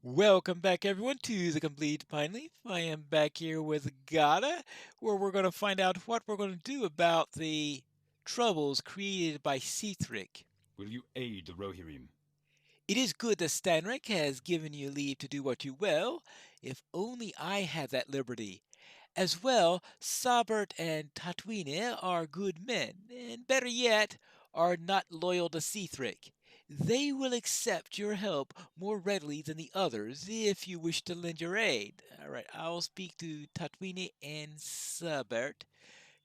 Welcome back, everyone, to the Complete Pineleaf. I am back here with Gata, where we're going to find out what we're going to do about the troubles created by Sithric. Will you aid the Rohirrim? It is good that Stanric has given you leave to do what you will. If only I had that liberty. As well, Sabert and Tatwine are good men, and better yet, are not loyal to Sithric. They will accept your help more readily than the others if you wish to lend your aid. Alright, I'll speak to Tatwine and Sabert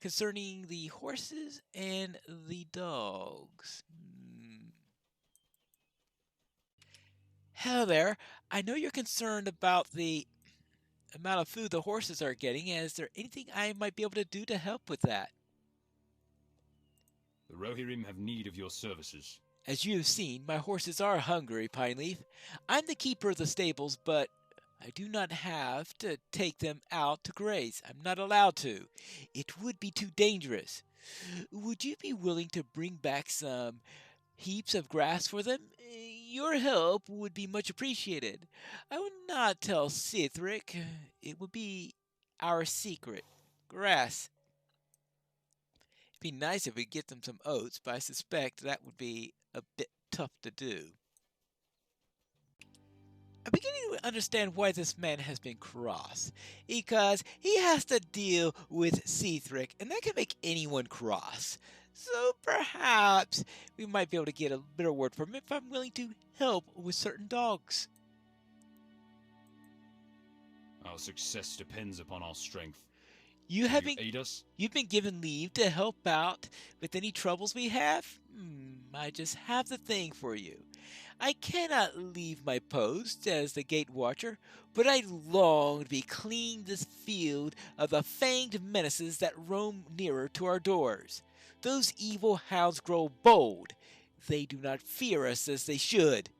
concerning the horses and the dogs. Hello there. I know you're concerned about the amount of food the horses are getting. Is there anything I might be able to do to help with that? The Rohirrim have need of your services. As you have seen, my horses are hungry, Pineleaf. I'm the keeper of the stables, but I do not have to take them out to graze. I'm not allowed to. It would be too dangerous. Would you be willing to bring back some heaps of grass for them? Your help would be much appreciated. I would not tell Sithric. It would be our secret. Grass. It'd be nice if we get them some oats, but I suspect that would be a bit tough to do. I'm beginning to understand why this man has been cross. Because he has to deal with Sithric, and that can make anyone cross. So perhaps we might be able to get a better word from him if I'm willing to help with certain dogs. Our success depends upon our strength. You Will have you been aid us? You've been given leave to help out with any troubles we have? I just have the thing for you. I cannot leave my post as the gate watcher, but I long to be cleaning this field of the fanged menaces that roam nearer to our doors. Those evil hounds grow bold. They do not fear us as they should.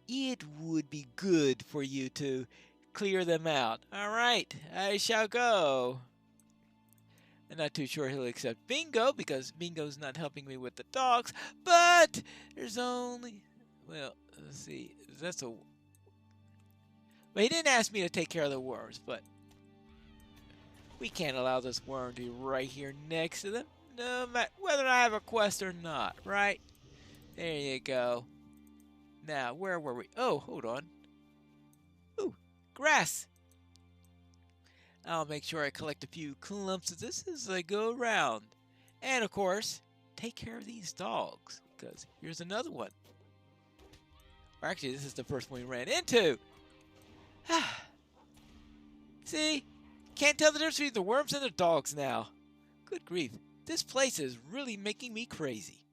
It would be good for you to clear them out. All right, I shall go. I'm not too sure he'll accept Bingo because Bingo's not helping me with the dogs, but there's only. Well, let's see. That's a. But he didn't ask me to take care of the worms, but we can't allow this worm to be right here next to them, no matter whether I have a quest or not, right? There you go. Now, where were we? Oh, hold on. Ooh, grass. I'll make sure I collect a few clumps of this as I go around. And of course, take care of these dogs, because here's another one. Or actually, this is the first one we ran into. See? Can't tell the difference between the worms and the dogs now. Good grief. This place is really making me crazy.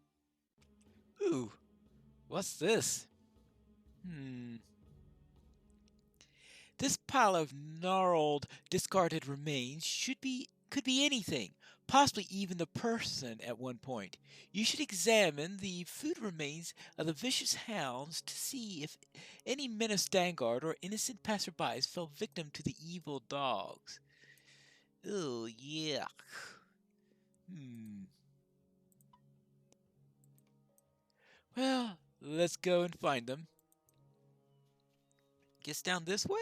Ooh, what's this? This pile of gnarled, discarded remains could be anything, possibly even the person at one point. You should examine the food remains of the vicious hounds to see if any men of Stangard or innocent passerbys fell victim to the evil dogs. Oh, yuck. Well, let's go and find them. Guess down this way?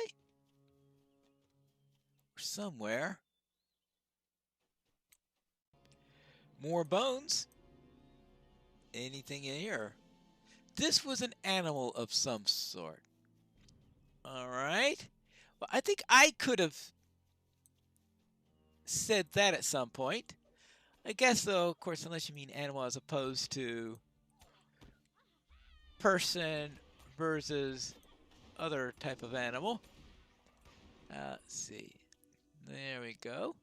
Or somewhere. More bones? Anything in here? This was an animal of some sort. Alright. Well, I think I could have said that at some point. I guess, though, of course, unless you mean animal as opposed to person versus other type of animal. Let's see. There we go.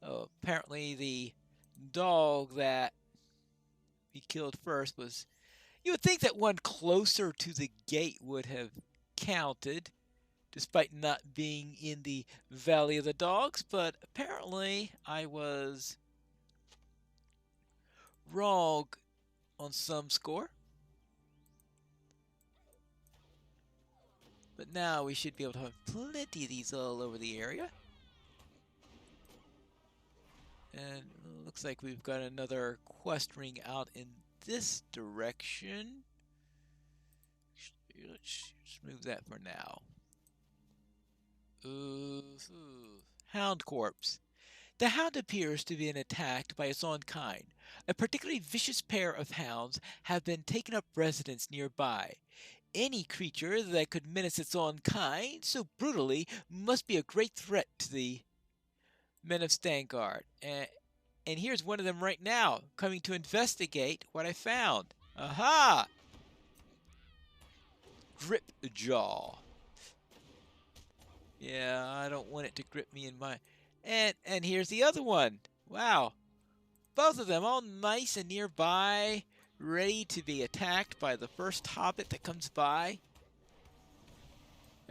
Oh, apparently the dog that we killed first was. You would think that one closer to the gate would have counted, despite not being in the Valley of the Dogs, but apparently I was wrong on some score. But now we should be able to have plenty of these all over the area. And it looks like we've got another quest ring out in this direction. let's move that for now. Hound corpse. The hound appears to have been attacked by its own kind. A particularly vicious pair of hounds have been taken up residence nearby. Any creature that could menace its own kind so brutally must be a great threat to the men of Stanric. And here's one of them right now, coming to investigate what I found. Aha! Grip jaw. Yeah, I don't want it to grip me in my... And here's the other one. Wow. Both of them all nice and nearby, ready to be attacked by the first hobbit that comes by.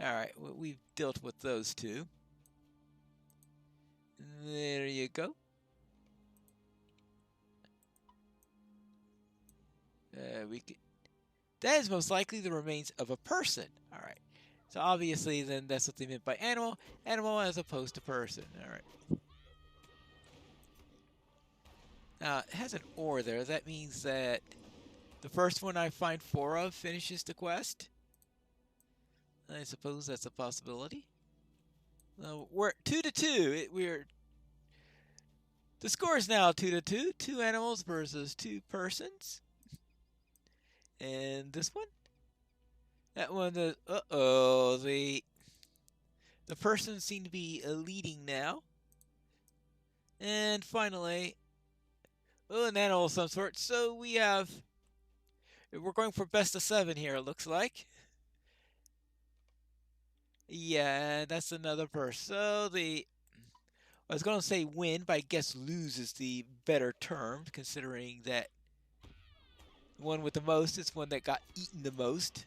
Alright, well, we've dealt with those two. There you go. That is most likely the remains of a person. Alright. So obviously then that's what they meant by animal. Animal as opposed to person. Alright. Now, it has an or there. That means that the first one I find 4 of finishes the quest. I suppose that's a possibility. We're 2-2. The score is now 2-2. 2 animals versus 2 persons. And this one? That one, the persons seem to be leading now. And finally, an animal of some sort. So we're going for best of 7 here, it looks like. Yeah, that's another person. So I was going to say win, but I guess lose is the better term, considering that the one with the most is one that got eaten the most.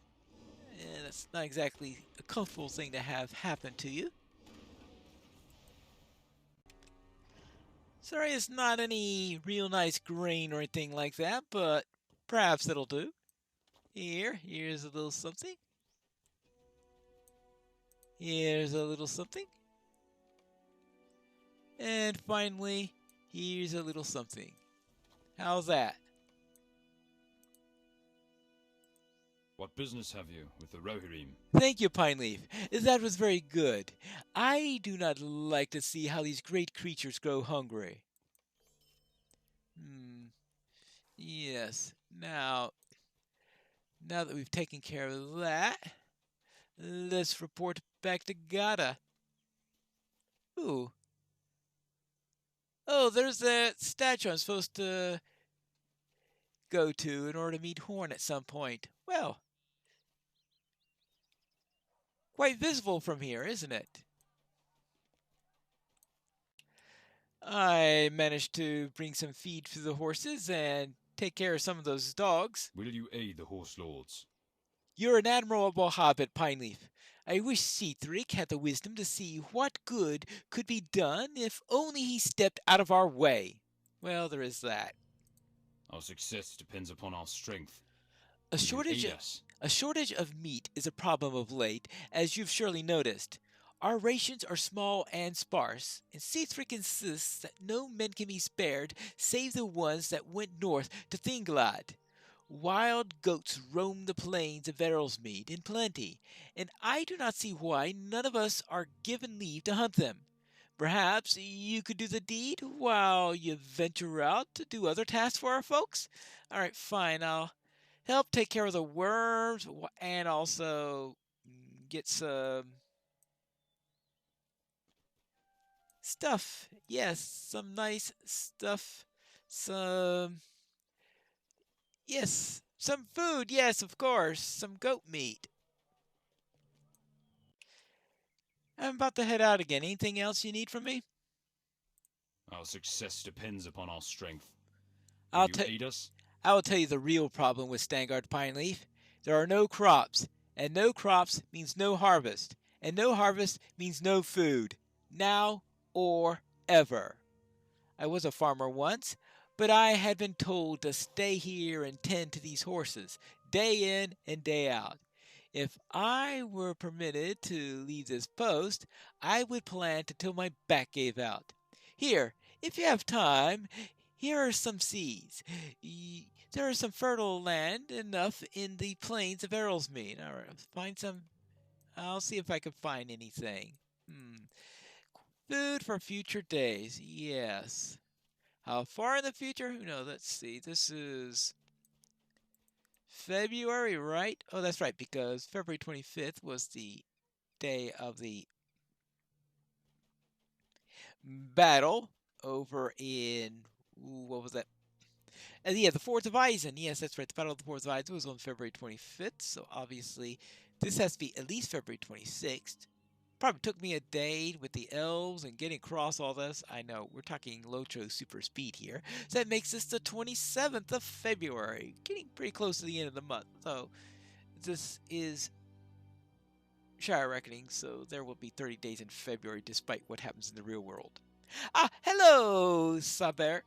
And that's not exactly a comfortable thing to have happen to you. Sorry, it's not any real nice grain or anything like that, but perhaps it'll do. Here's a little something. Here's a little something. And finally, here's a little something. How's that? What business have you with the Rohirrim? Thank you, Pineleaf. That was very good. I do not like to see how these great creatures grow hungry. Yes. Now that we've taken care of that, let's report back to Gata. Ooh. Oh, there's that statue I'm supposed to go to in order to meet Horn at some point. Well, quite visible from here, isn't it? I managed to bring some feed to the horses and take care of some of those dogs. Will you aid the horse lords? You're an admirable hobbit, Pineleaf. I wish Sithric had the wisdom to see what good could be done if only he stepped out of our way. Well, there is that. Our success depends upon our strength. A shortage of meat is a problem of late, as you've surely noticed. Our rations are small and sparse, and Sithric insists that no men can be spared save the ones that went north to Thinglad. Wild goats roam the plains of Errolsmead in plenty, and I do not see why none of us are given leave to hunt them. Perhaps you could do the deed while you venture out to do other tasks for our folks? Alright, fine, I'll help take care of the worms and also get some stuff. Yes, some nice stuff. Yes, some food. Yes, of course. Some goat meat. I'm about to head out again. Anything else you need from me? Our success depends upon our strength. I'll Will you aid us? I will tell you the real problem with Stanric Pineleaf. There are no crops, and no crops means no harvest, and no harvest means no food, now or ever. I was a farmer once, but I had been told to stay here and tend to these horses, day in and day out. If I were permitted to leave this post, I would plant until my back gave out. Here, if you have time, here are some seeds. There is some fertile land enough in the plains of Errolsmead. All right, find some. I'll see if I can find anything. Food for future days. Yes. How far in the future? Who knows? Let's see. This is February, right? Oh, that's right, because February 25th was the day of the battle over in, what was that? Yeah, the Fourth of Eisen. Yes, that's right. The Battle of the Fourth of Eisen was on February 25th, so obviously this has to be at least February 26th. Probably took me a day with the elves and getting across all this. I know, we're talking Locho super speed here. So that makes this the 27th of February. Getting pretty close to the end of the month. So this is Shire Reckoning, so there will be 30 days in February despite what happens in the real world. Ah, hello, Saber.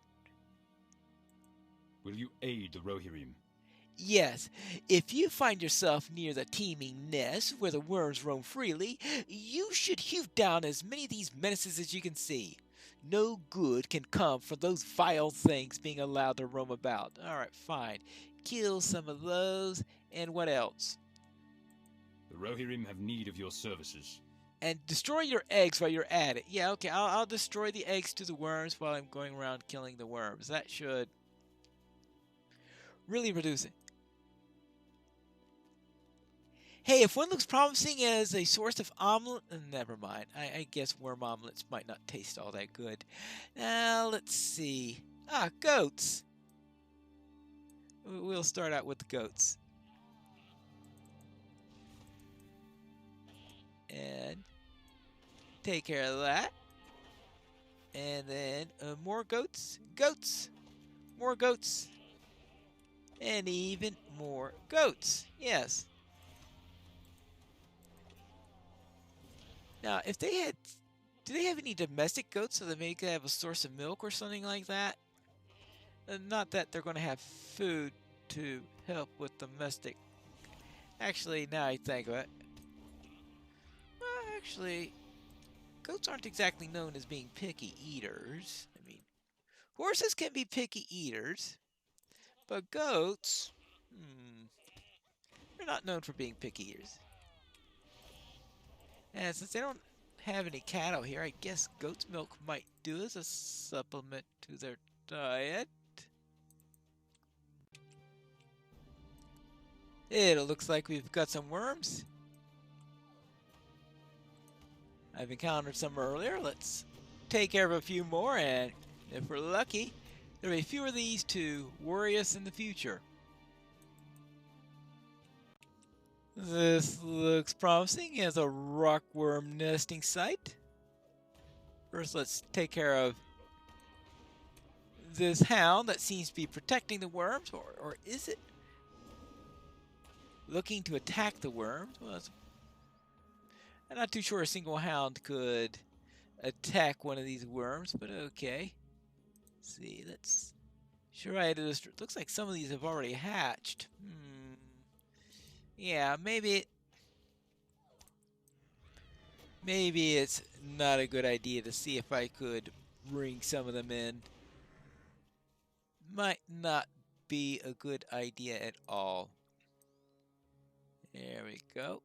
Will you aid the Rohirrim? Yes, if you find yourself near the teeming nest where the worms roam freely, you should hew down as many of these menaces as you can see. No good can come from those vile things being allowed to roam about. Alright, fine. Kill some of those, and what else? The Rohirrim have need of your services. And destroy your eggs while you're at it. Yeah, okay, I'll destroy the eggs to the worms while I'm going around killing the worms. That should really reduce it. Hey, if one looks promising as a source of omelet, never mind. I guess worm omelets might not taste all that good. Now, let's see. Ah, goats. We'll start out with the goats. And take care of that. And then more goats. Goats. More goats. And even more goats. Yes. Now, if they had, do they have any domestic goats so that maybe could have a source of milk or something like that? Not that they're going to have food to help with domestic. Actually, now I think of it. Actually, goats aren't exactly known as being picky eaters. I mean, horses can be picky eaters, but goats, they're not known for being picky eaters. And since they don't have any cattle here, I guess goat's milk might do as a supplement to their diet. It looks like we've got some worms. I've encountered some earlier. Let's take care of a few more, and if we're lucky, there'll be fewer of these to worry us in the future. This looks promising as a rockworm nesting site. First, let's take care of this hound that seems to be protecting the worms, or is it looking to attack the worms? Well, I'm not too sure a single hound could attack one of these worms, but okay. Let's see, let's try to destroy. Looks like some of these have already hatched. Yeah, maybe it's not a good idea to see if I could bring some of them in. Might not be a good idea at all. There we go.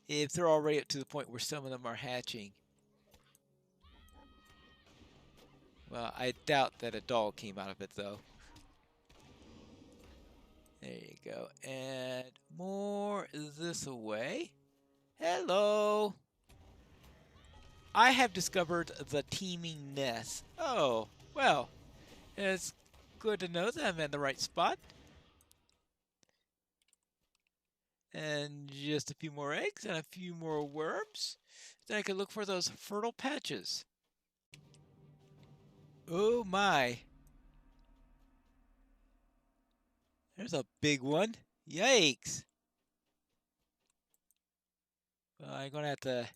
If they're already up to the point where some of them are hatching. Well, I doubt that a dog came out of it, though. There you go. And more this away. Hello. I have discovered the teeming nest. Oh, well. It's good to know that I'm in the right spot. And just a few more eggs and a few more worms. Then I can look for those fertile patches. Oh my. There's a big one. Yikes. Well, I'm going to have to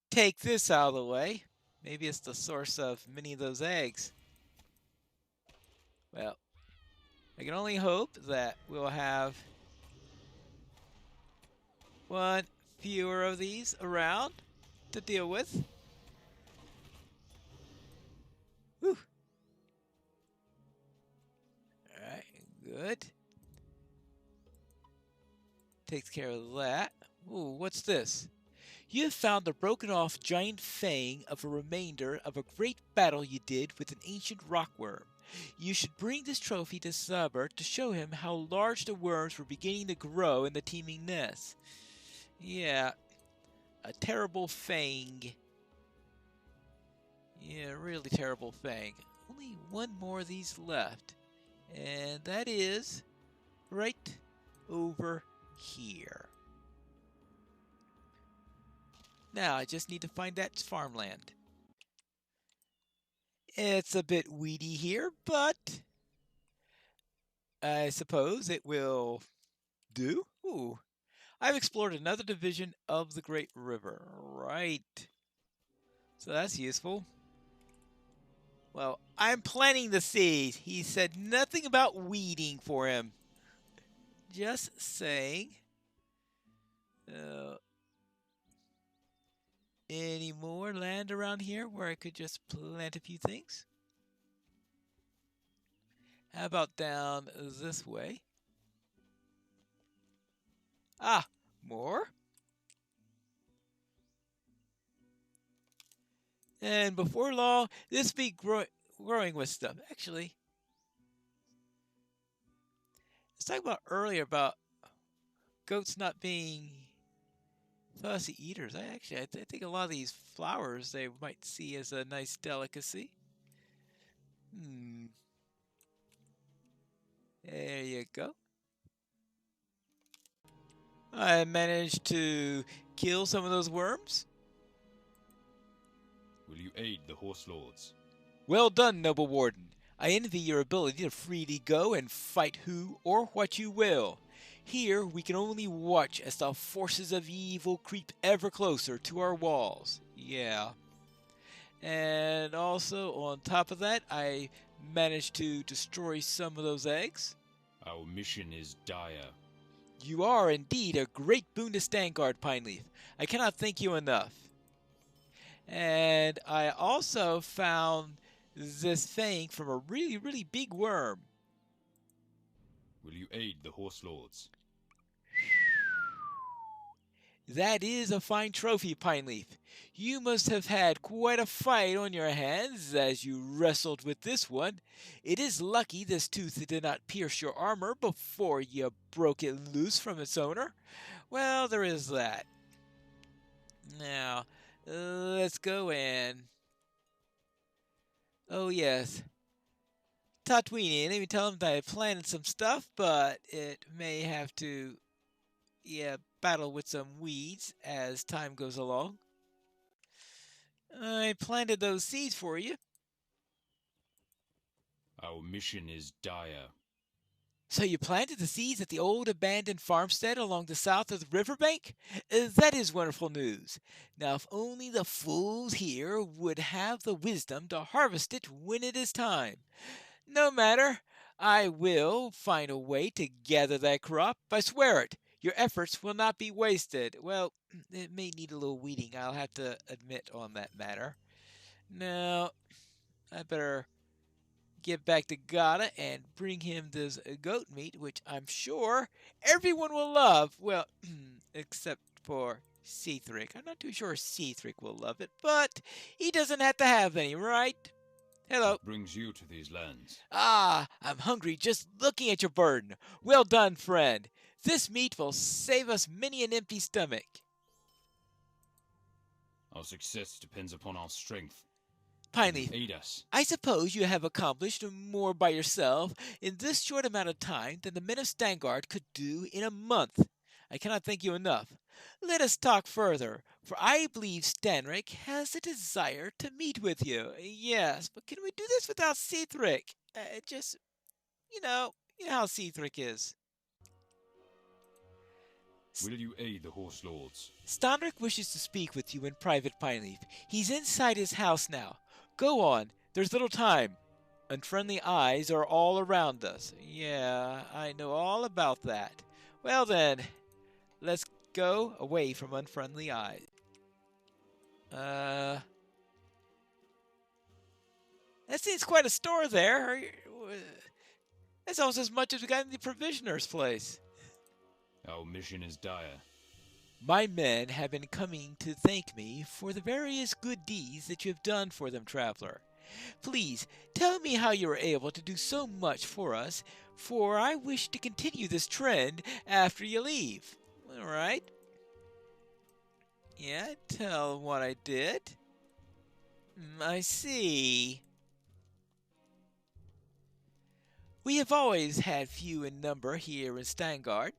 take this out of the way. Maybe it's the source of many of those eggs. Well, I can only hope that we'll have one fewer of these around to deal with. Whew. Alright, Good. Takes care of that. Ooh, what's this? You have found the broken off giant fang of a remainder of a great battle you did with an ancient rockworm. You should bring this trophy to Sabert to show him how large the worms were beginning to grow in the teeming nest. Yeah, a terrible fang. Yeah, really terrible fang. Only one more of these left. And that is right over here. Now I just need to find that farmland. It's a bit weedy here, but I suppose it will do. Ooh, I've explored another division of the Great River. Right. So that's useful. Well, I'm planting the seed. He said nothing about weeding for him. Just saying. Any more land around here where I could just plant a few things? How about down this way? Ah, more? And before long, this be growing with stuff. Actually, let's talk about earlier about goats not being fussy eaters. I think a lot of these flowers they might see as a nice delicacy. There you go. I managed to kill some of those worms. Will you aid the horse lords? Well done, noble warden. I envy your ability to freely go and fight who or what you will. Here we can only watch as the forces of evil creep ever closer to our walls. Yeah. And also, on top of that, I managed to destroy some of those eggs. Our mission is dire. You are indeed a great boon to Stanric, Pineleaf. I cannot thank you enough. And I also found this fang from a really, really big worm. Will you aid the horse lords? That is a fine trophy, Pineleaf. You must have had quite a fight on your hands as you wrestled with this one. It is lucky this tooth did not pierce your armor before you broke it loose from its owner. Well, there is that. Now, let's go and... Oh, yes. Tatooine, let me tell him that I planted some stuff, but it may have to, battle with some weeds as time goes along. I planted those seeds for you. Our mission is dire. So you planted the seeds at the old abandoned farmstead along the south of the riverbank? That is wonderful news. Now, if only the fools here would have the wisdom to harvest it when it is time. No matter. I will find a way to gather that crop. I swear it. Your efforts will not be wasted. Well, it may need a little weeding, I'll have to admit on that matter. Now, I better get back to Gata and bring him this goat meat, which I'm sure everyone will love. Well, except for Sithric. I'm not too sure Sithric will love it, but he doesn't have to have any, right? Hello. What brings you to these lands? Ah, I'm hungry just looking at your burden. Well done, friend. This meat will save us many an empty stomach. Our success depends upon our strength. Pineleaf, Aid us. I suppose you have accomplished more by yourself in this short amount of time than the men of Stanric could do in a month. I cannot thank you enough. Let us talk further, for I believe Stanric has a desire to meet with you. Yes, but can we do this without Sithric? Just, you know how Sithric is. Will you aid the horse lords? Stanric wishes to speak with you in private, Pineleaf. He's inside his house now. Go on, there's little time. Unfriendly eyes are all around us. Yeah, I know all about that. Well then, let's go away from unfriendly eyes. That seems quite a store there. That's almost as much as we got in the provisioner's place. Our mission is dire. My men have been coming to thank me for the various good deeds that you have done for them, traveler. Please tell me how you were able to do so much for us, for I wish to continue this trend after you leave. All right? Yeah, tell what I did. I see. We have always had few in number here in Stangard.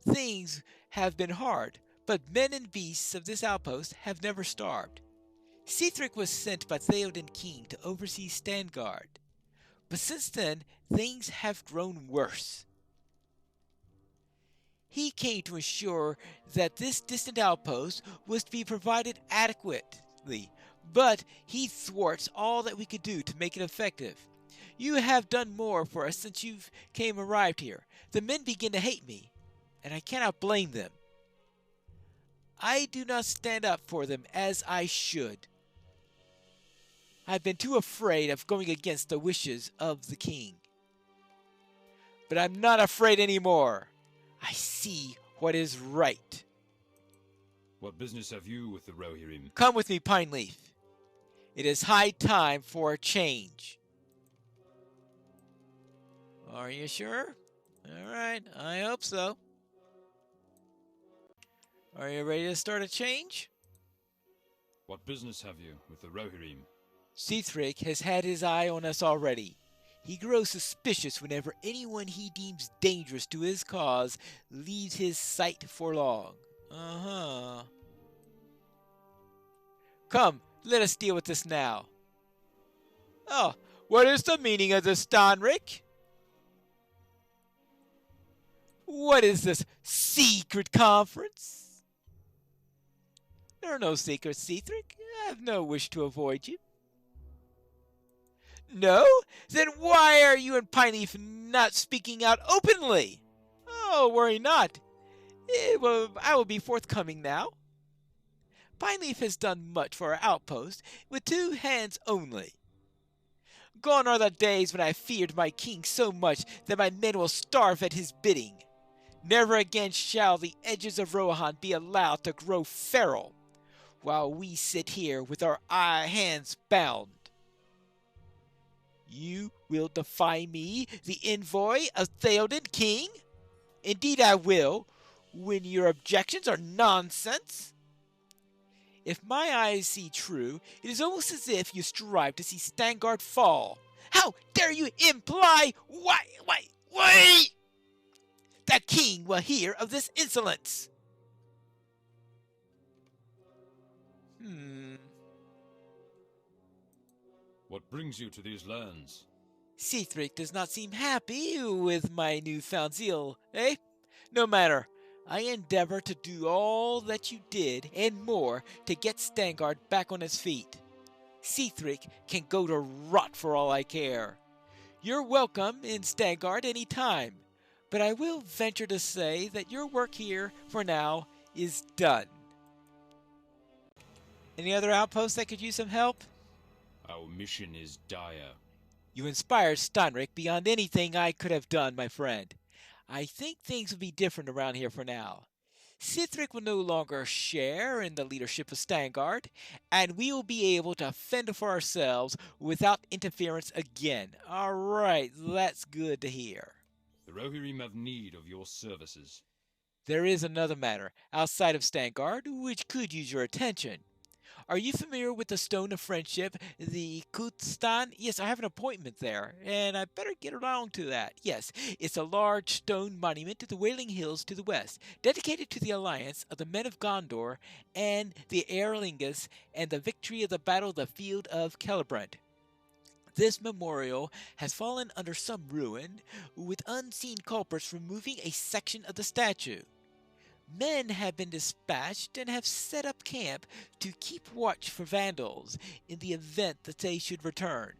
Things have been hard, but men and beasts of this outpost have never starved. Sithric was sent by Theoden King to oversee Stangard, but since then things have grown worse. He came to ensure that this distant outpost was to be provided adequately, but he thwarts all that we could do to make it effective. You have done more for us since you've arrived here. The men begin to hate me, and I cannot blame them. I do not stand up for them as I should. I've been too afraid of going against the wishes of the king. But I'm not afraid anymore. I see what is right. What business have you with the Rohirrim? Come with me, Pineleaf. It is high time for a change. Are you sure? All right, I hope so. Are you ready to start a change? What business have you with the Rohirrim? Sithric has had his eye on us already. He grows suspicious whenever anyone he deems dangerous to his cause leaves his sight for long. Come, let us deal with this now. Oh, what is the meaning of this, Stanric? What is this secret conference? There are no secrets, Sithric. I have no wish to avoid you. No? Then why are you and Pineleaf not speaking out openly? Oh, worry not. I will be forthcoming now. Pineleaf has done much for our outpost with 2 hands only. Gone are the days when I feared my king so much that my men will starve at his bidding. Never again shall the edges of Rohan be allowed to grow feral, while we sit here with our hands bound. You will defy me, the envoy of Theoden King? Indeed I will, when your objections are nonsense. If my eyes see true, it is almost as if you strive to see Stangard fall. How dare you imply, why, the king will hear of this insolence? What brings you to these lands? Sithric does not seem happy with my newfound zeal, eh? No matter. I endeavor to do all that you did and more to get Stangard back on his feet. Sithric can go to rot for all I care. You're welcome in Stangard any time, but I will venture to say that your work here, for now, is done. Any other outposts that could use some help? Our mission is dire. You inspired Stanric beyond anything I could have done, my friend. I think things will be different around here for now. Sithric will no longer share in the leadership of Stangard, and we will be able to fend for ourselves without interference again. Alright, that's good to hear. The Rohirrim have need of your services. There is another matter, outside of Stangard, which could use your attention. Are you familiar with the Stone of Friendship, the Kutstan? Yes, I have an appointment there, and I better get around to that. Yes, it's a large stone monument to the Wailing Hills to the west, dedicated to the alliance of the men of Gondor and the Aerlingus and the victory of the Battle of the Field of Celebrant. This memorial has fallen under some ruin, with unseen culprits removing a section of the statue. Men have been dispatched and have set up camp to keep watch for vandals in the event that they should return.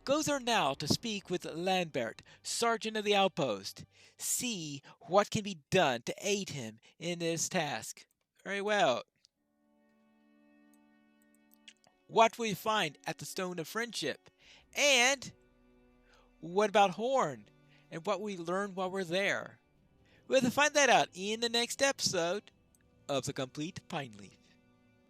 Go there now to speak with Lambert, sergeant of the outpost. See what can be done to aid him in his task. Very well. What will you find at the Stone of Friendship? And What about Horn? And what we learned while we're there? We'll have to find that out in the next episode of The Complete Pineleaf.